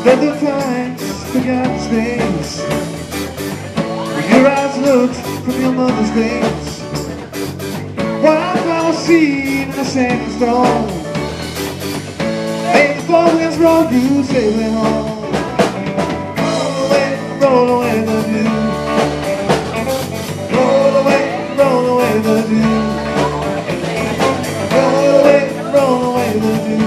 Let the times forget space. When your eyes looked from your mother's grace. Wildflower seed in a sanding stone. May the four winds roll you safely home. Roll away the dew. Roll away the dew. Roll away the dew.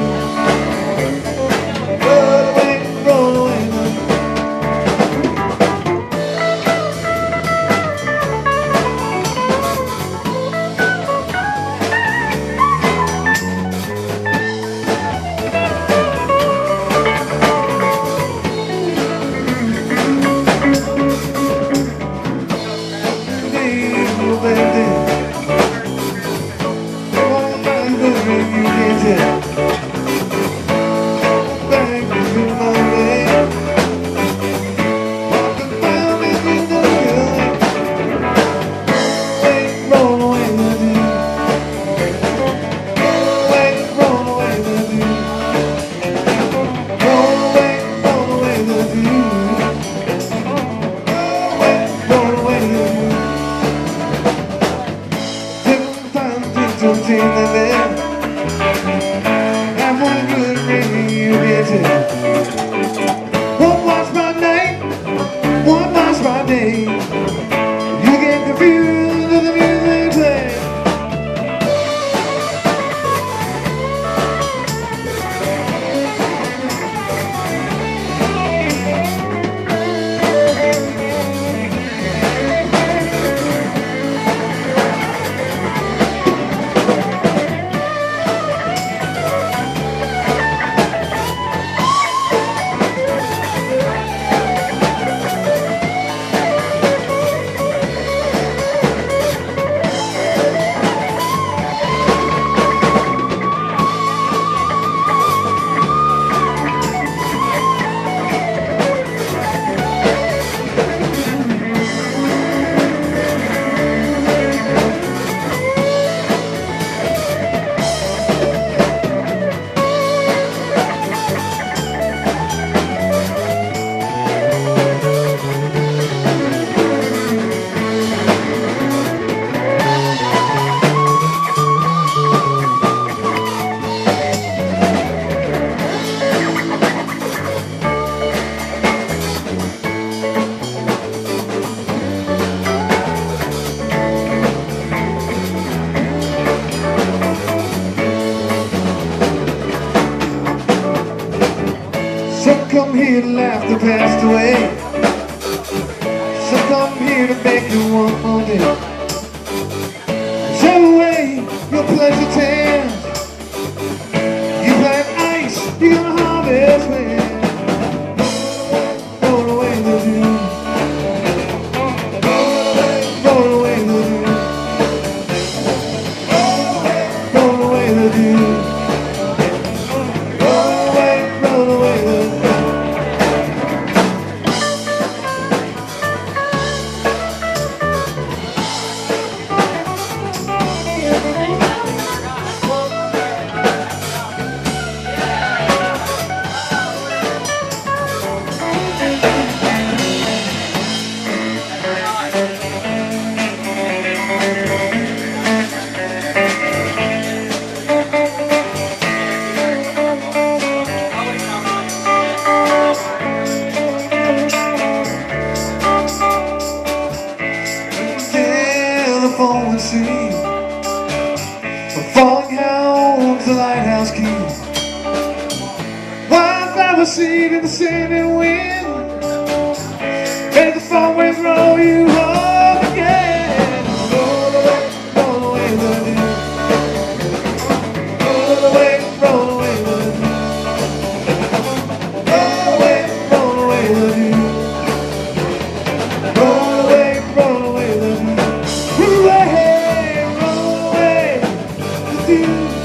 One watch my night, one watch my day. You get confused with the music play. Some come here to laugh the past away. Some come here to make you one more day. Show away your pleasure tales. You plant ice, you're gonna harvest wind. Roll away the dew. Roll away the dew. Roll away the dew. Falling sea, a falling hounds, the lighthouse key. Wildflower seed in the sanding wind. Make the four winds roll you home again. Roll away the dew. Roll away the dew. Roll away the dew. Roll away the dew. Roll away the dew.